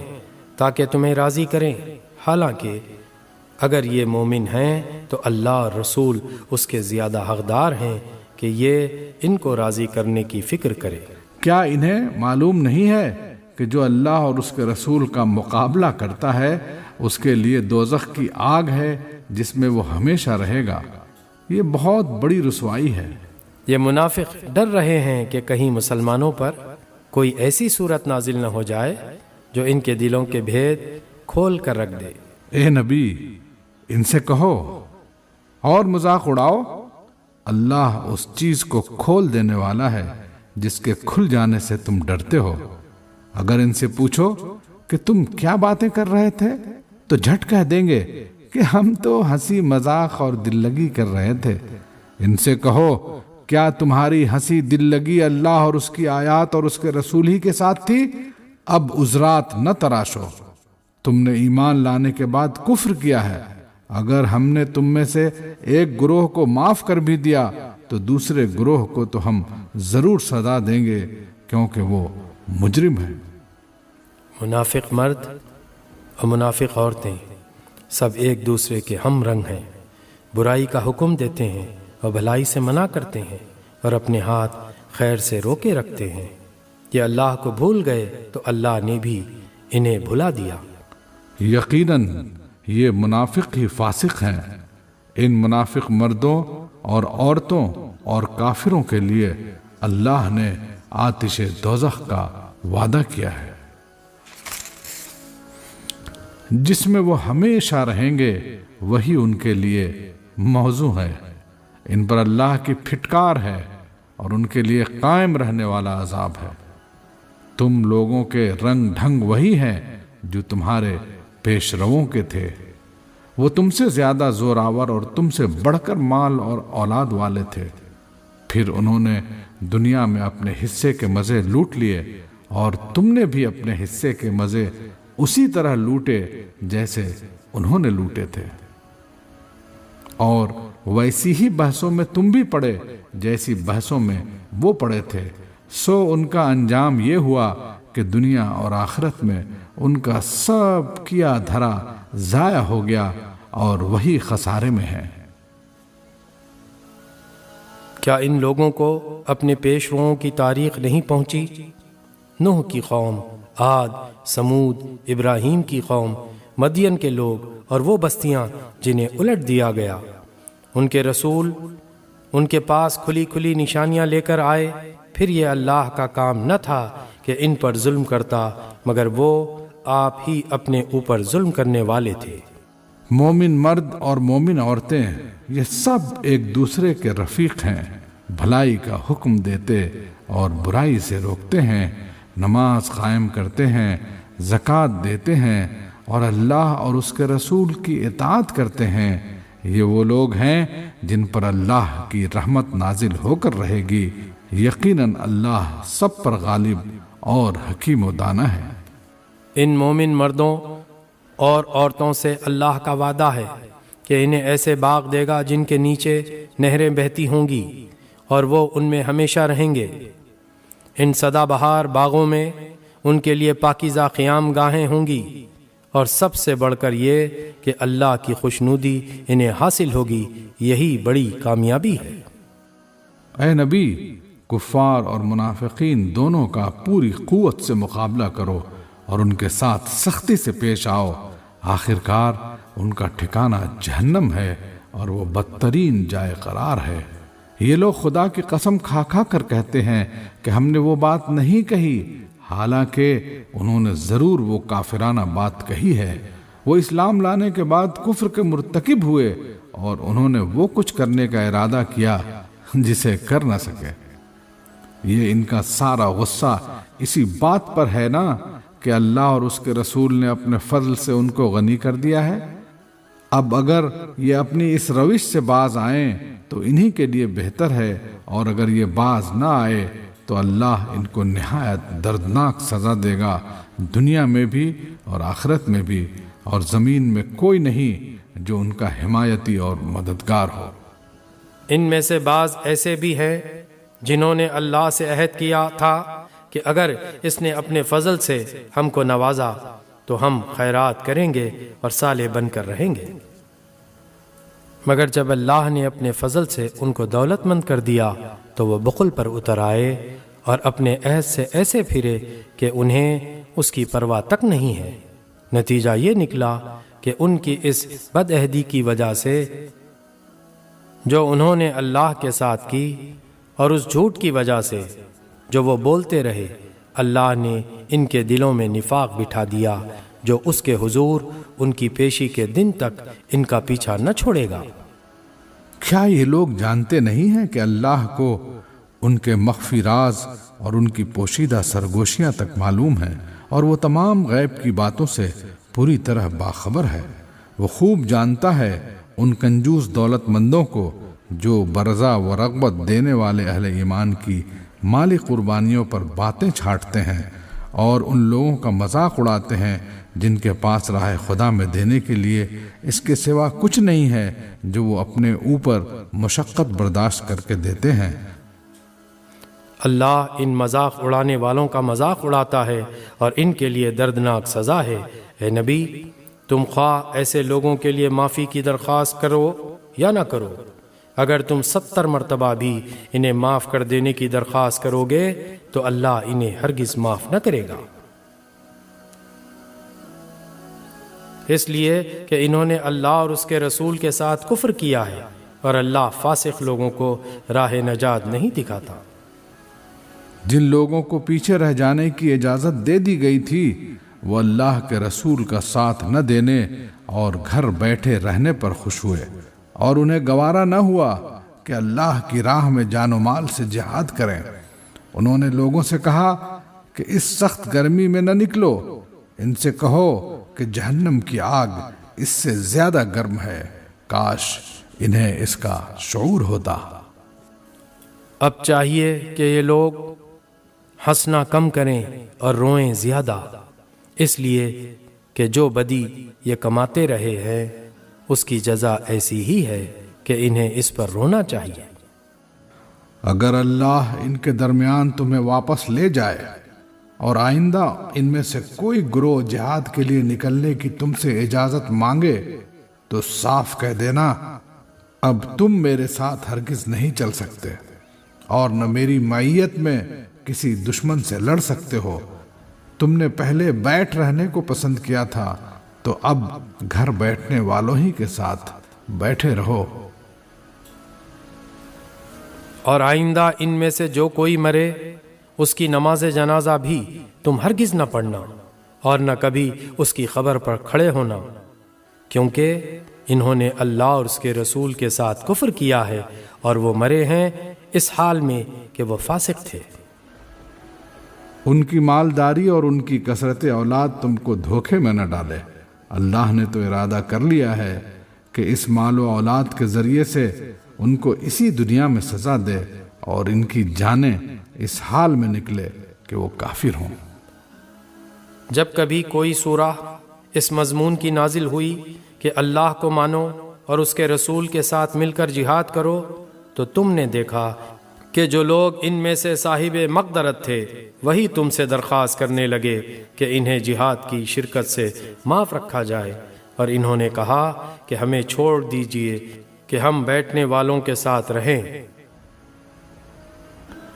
تاکہ تمہیں راضی کریں، حالانکہ اگر یہ مومن ہیں تو اللہ اور رسول اس کے زیادہ حقدار ہیں کہ یہ ان کو راضی کرنے کی فکر کرے۔ کیا انہیں معلوم نہیں ہے کہ جو اللہ اور اس کے رسول کا مقابلہ کرتا ہے اس کے لیے دوزخ کی آگ ہے جس میں وہ ہمیشہ رہے گا؟ یہ بہت بڑی رسوائی ہے۔ یہ منافق ڈر رہے ہیں کہ کہیں مسلمانوں پر کوئی ایسی صورت نازل نہ ہو جائے جو ان کے دلوں کے بھید کھول کر رکھ دے۔ اے نبی، ان سے کہو اور مذاق اڑاؤ، اللہ اس چیز کو کھول دینے والا ہے جس کے کھل جانے سے تم ڈرتے ہو۔ اگر ان سے پوچھو کہ تم کیا باتیں کر رہے تھے تو جھٹ کہہ دیں گے کہ ہم تو ہنسی مذاق اور دل لگی کر رہے تھے۔ ان سے کہو کیا تمہاری ہنسی دل لگی اللہ اور اس کی آیات اور اس کے رسول ہی کے ساتھ تھی؟ اب عذرات نہ تراشو، تم نے ایمان لانے کے بعد کفر کیا ہے۔ اگر ہم نے تم میں سے ایک گروہ کو معاف کر بھی دیا تو دوسرے گروہ کو تو ہم ضرور سزا دیں گے کیونکہ وہ مجرم ہیں۔ منافق مرد اور منافق عورتیں سب ایک دوسرے کے ہم رنگ ہیں، برائی کا حکم دیتے ہیں اور بھلائی سے منع کرتے ہیں اور اپنے ہاتھ خیر سے روکے رکھتے ہیں۔ یہ اللہ کو بھول گئے تو اللہ نے بھی انہیں بھلا دیا۔ یقیناً یہ منافق ہی فاسق ہیں۔ ان منافق مردوں اور عورتوں اور کافروں کے لیے اللہ نے آتش دوزخ کا وعدہ کیا ہے جس میں وہ ہمیشہ رہیں گے، وہی ان کے لیے موزوں ہے۔ ان پر اللہ کی پھٹکار ہے اور ان کے لیے قائم رہنے والا عذاب ہے۔ تم لوگوں کے رنگ ڈھنگ وہی ہیں جو تمہارے پیش رووں کے تھے، وہ تم سے زیادہ زوراور اور تم سے بڑھ کر مال اور اولاد والے تھے۔ پھر انہوں نے دنیا میں اپنے حصے کے مزے لوٹ لیے اور تم نے بھی اپنے حصے کے مزے اسی طرح لوٹے جیسے انہوں نے لوٹے تھے، اور ویسی ہی بحثوں میں تم بھی پڑے جیسی بحثوں میں وہ پڑے تھے۔ سو ان کا انجام یہ ہوا کہ دنیا اور آخرت میں ان کا سب کیا دھرا ضائع ہو گیا اور وہی خسارے میں ہے۔ کیا ان لوگوں کو اپنے پیشروؤں کی تاریخ نہیں پہنچی؟ نوح کی قوم، عاد، سمود، ابراہیم کی قوم، مدین کے لوگ اور وہ بستیاں جنہیں الٹ دیا گیا۔ ان کے رسول ان کے پاس کھلی کھلی نشانیاں لے کر آئے، پھر یہ اللہ کا کام نہ تھا کہ ان پر ظلم کرتا، مگر وہ آپ ہی اپنے اوپر ظلم کرنے والے تھے۔ مومن مرد اور مومن عورتیں یہ سب ایک دوسرے کے رفیق ہیں، بھلائی کا حکم دیتے اور برائی سے روکتے ہیں، نماز قائم کرتے ہیں، زکوٰۃ دیتے ہیں اور اللہ اور اس کے رسول کی اطاعت کرتے ہیں۔ یہ وہ لوگ ہیں جن پر اللہ کی رحمت نازل ہو کر رہے گی۔ یقیناً اللہ سب پر غالب اور حکیم و دانا ہے۔ ان مومن مردوں اور عورتوں سے اللہ کا وعدہ ہے کہ انہیں ایسے باغ دے گا جن کے نیچے نہریں بہتی ہوں گی اور وہ ان میں ہمیشہ رہیں گے۔ ان سدا بہار باغوں میں ان کے لیے پاکیزہ قیام گاہیں ہوں گی، اور سب سے بڑھ کر یہ کہ اللہ کی خوشنودی انہیں حاصل ہوگی، یہی بڑی کامیابی ہے۔ اے نبی، کفار اور منافقین دونوں کا پوری قوت سے مقابلہ کرو اور ان کے ساتھ سختی سے پیش آؤ، آخرکار ان کا ٹھکانہ جہنم ہے اور وہ بدترین جائے قرار ہے۔ یہ لوگ خدا کی قسم کھا کھا کر کہتے ہیں کہ ہم نے وہ بات نہیں کہی، حالانکہ انہوں نے ضرور وہ کافرانہ بات کہی ہے۔ وہ اسلام لانے کے بعد کفر کے مرتکب ہوئے اور انہوں نے وہ کچھ کرنے کا ارادہ کیا جسے کر نہ سکے۔ یہ ان کا سارا غصہ اسی بات پر ہے نا کہ اللہ اور اس کے رسول نے اپنے فضل سے ان کو غنی کر دیا ہے۔ اب اگر یہ اپنی اس روش سے باز آئیں تو انہی کے لیے بہتر ہے، اور اگر یہ باز نہ آئے تو اللہ ان کو نہایت دردناک سزا دے گا، دنیا میں بھی اور آخرت میں بھی، اور زمین میں کوئی نہیں جو ان کا حمایتی اور مددگار ہو۔ ان میں سے بعض ایسے بھی ہیں جنہوں نے اللہ سے عہد کیا تھا کہ اگر اس نے اپنے فضل سے ہم کو نوازا تو ہم خیرات کریں گے اور صالح بن کر رہیں گے، مگر جب اللہ نے اپنے فضل سے ان کو دولت مند کر دیا تو وہ بخل پر اتر آئے اور اپنے عہد سے ایسے پھرے کہ انہیں اس کی پرواہ تک نہیں ہے۔ نتیجہ یہ نکلا کہ ان کی اس بد عہدی کی وجہ سے جو انہوں نے اللہ کے ساتھ کی اور اس جھوٹ کی وجہ سے جو وہ بولتے رہے، اللہ نے ان کے دلوں میں نفاق بٹھا دیا جو اس کے حضور ان کی پیشی کے دن تک ان کا پیچھا نہ چھوڑے گا۔ کیا یہ لوگ جانتے نہیں ہیں کہ اللہ کو ان کے مخفی راز اور ان کی پوشیدہ سرگوشیاں تک معلوم ہیں، اور وہ تمام غیب کی باتوں سے پوری طرح باخبر ہے۔ وہ خوب جانتا ہے ان کنجوس دولت مندوں کو جو برضا و رغبت دینے والے اہل ایمان کی مالی قربانیوں پر باتیں چھاٹتے ہیں، اور ان لوگوں کا مذاق اڑاتے ہیں جن کے پاس راہ خدا میں دینے کے لیے اس کے سوا کچھ نہیں ہے جو وہ اپنے اوپر مشقت برداشت کر کے دیتے ہیں۔ اللہ ان مذاق اڑانے والوں کا مذاق اڑاتا ہے اور ان کے لیے دردناک سزا ہے۔ اے نبی، تم خواہ ایسے لوگوں کے لیے معافی کی درخواست کرو یا نہ کرو، اگر تم 70 مرتبہ بھی انہیں معاف کر دینے کی درخواست کرو گے تو اللہ انہیں ہرگز معاف نہ کرے گا، اس لیے کہ انہوں نے اللہ اور اس کے رسول کے ساتھ کفر کیا ہے، اور اللہ فاسق لوگوں کو راہ نجات نہیں دکھاتا۔ جن لوگوں کو پیچھے رہ جانے کی اجازت دے دی گئی تھی وہ اللہ کے رسول کا ساتھ نہ دینے اور گھر بیٹھے رہنے پر خوش ہوئے، اور انہیں گوارا نہ ہوا کہ اللہ کی راہ میں جان و مال سے جہاد کریں۔ انہوں نے لوگوں سے کہا کہ اس سخت گرمی میں نہ نکلو، ان سے کہو کہ جہنم کی آگ اس سے زیادہ گرم ہے، کاش انہیں اس کا شعور ہوتا۔ اب چاہیے کہ یہ لوگ ہنسنا کم کریں اور روئیں زیادہ، اس لیے کہ جو بدی یہ کماتے رہے ہیں اس کی جزا ایسی ہی ہے کہ انہیں اس پر رونا چاہیے۔ اگر اللہ ان کے درمیان تمہیں واپس لے جائے اور آئندہ ان میں سے کوئی گروہ جہاد کے لیے نکلنے کی تم سے اجازت مانگے تو صاف کہہ دینا اب تم میرے ساتھ ہرگز نہیں چل سکتے اور نہ میری معیت میں کسی دشمن سے لڑ سکتے ہو۔ تم نے پہلے بیٹھ رہنے کو پسند کیا تھا تو اب گھر بیٹھنے والوں ہی کے ساتھ بیٹھے رہو۔ اور آئندہ ان میں سے جو کوئی مرے اس کی نماز جنازہ بھی تم ہرگز نہ پڑھنا اور نہ کبھی اس کی خبر پر کھڑے ہونا، کیونکہ انہوں نے اللہ اور اس کے رسول کے ساتھ کفر کیا ہے اور وہ مرے ہیں اس حال میں کہ وہ فاسق تھے۔ ان کی مالداری اور ان کی کثرت اولاد تم کو دھوکے میں نہ ڈالے۔ اللہ نے تو ارادہ کر لیا ہے کہ اس مال و اولاد کے ذریعے سے ان کو اسی دنیا میں سزا دے اور ان کی جانیں اس حال میں نکلے کہ وہ کافر ہوں۔ جب کبھی کوئی سورہ اس مضمون کی نازل ہوئی کہ اللہ کو مانو اور اس کے رسول کے ساتھ مل کر جہاد کرو تو تم نے دیکھا کہ جو لوگ ان میں سے صاحب مقدرت تھے وہی تم سے درخواست کرنے لگے کہ انہیں جہاد کی شرکت سے معاف رکھا جائے، اور انہوں نے کہا کہ ہمیں چھوڑ دیجئے کہ ہم بیٹھنے والوں کے ساتھ رہیں۔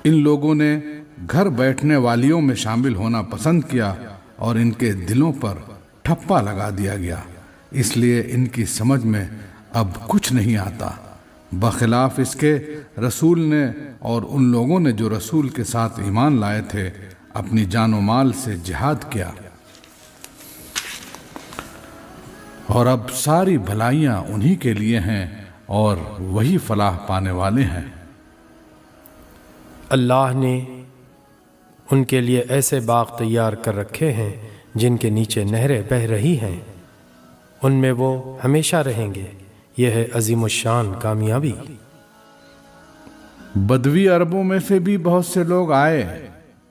ان لوگوں نے گھر بیٹھنے والیوں میں شامل ہونا پسند کیا اور ان کے دلوں پر ٹھپا لگا دیا گیا، اس لیے ان کی سمجھ میں اب کچھ نہیں آتا، بخلاف اس کے رسول نے اور ان لوگوں نے جو رسول کے ساتھ ایمان لائے تھے اپنی جان و مال سے جہاد کیا، اور اب ساری بھلائیاں انہی کے لیے ہیں اور وہی فلاح پانے والے ہیں۔ اللہ نے ان کے لیے ایسے باغ تیار کر رکھے ہیں جن کے نیچے نہریں بہہ رہی ہیں، ان میں وہ ہمیشہ رہیں گے، یہ ہے عظیم الشان کامیابی۔ بدوی عربوں میں سے بھی بہت سے لوگ آئے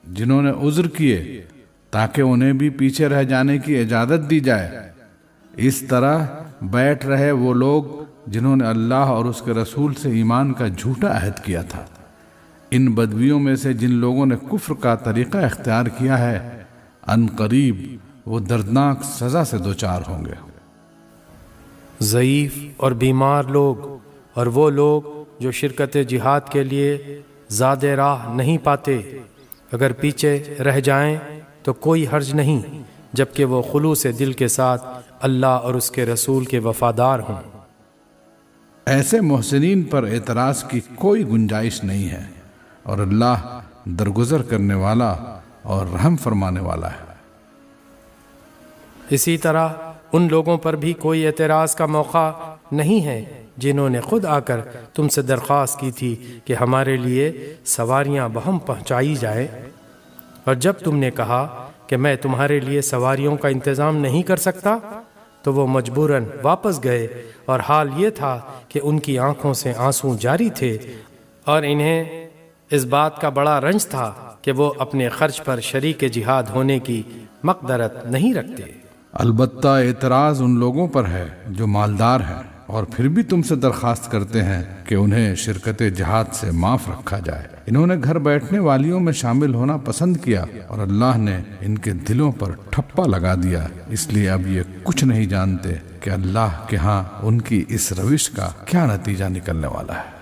جنہوں نے عذر کیے تاکہ انہیں بھی پیچھے رہ جانے کی اجازت دی جائے۔ اس طرح بیٹھ رہے وہ لوگ جنہوں نے اللہ اور اس کے رسول سے ایمان کا جھوٹا عہد کیا تھا۔ ان بدویوں میں سے جن لوگوں نے کفر کا طریقہ اختیار کیا ہے، ان قریب وہ دردناک سزا سے دوچار ہوں گے۔ ضعیف اور بیمار لوگ اور وہ لوگ جو شرکت جہاد کے لیے زیادہ راہ نہیں پاتے، اگر پیچھے رہ جائیں تو کوئی حرج نہیں، جبکہ وہ خلوص دل کے ساتھ اللہ اور اس کے رسول کے وفادار ہوں۔ ایسے محسنین پر اعتراض کی کوئی گنجائش نہیں ہے، اور اللہ درگزر کرنے والا اور رحم فرمانے والا ہے۔ اسی طرح ان لوگوں پر بھی کوئی اعتراض کا موقع نہیں ہے جنہوں نے خود آ کر تم سے درخواست کی تھی کہ ہمارے لیے سواریاں بہم پہنچائی جائیں، اور جب تم نے کہا کہ میں تمہارے لیے سواریوں کا انتظام نہیں کر سکتا تو وہ مجبوراً واپس گئے، اور حال یہ تھا کہ ان کی آنکھوں سے آنسو جاری تھے، اور انہیں اس بات کا بڑا رنج تھا کہ وہ اپنے خرچ پر شریک جہاد ہونے کی مقدرت نہیں رکھتے۔ البتہ اعتراض ان لوگوں پر ہے جو مالدار ہیں اور پھر بھی تم سے درخواست کرتے ہیں کہ انہیں شرکت جہاد سے معاف رکھا جائے۔ انہوں نے گھر بیٹھنے والیوں میں شامل ہونا پسند کیا، اور اللہ نے ان کے دلوں پر ٹھپا لگا دیا، اس لیے اب یہ کچھ نہیں جانتے کہ اللہ کے ہاں ان کی اس روش کا کیا نتیجہ نکلنے والا ہے۔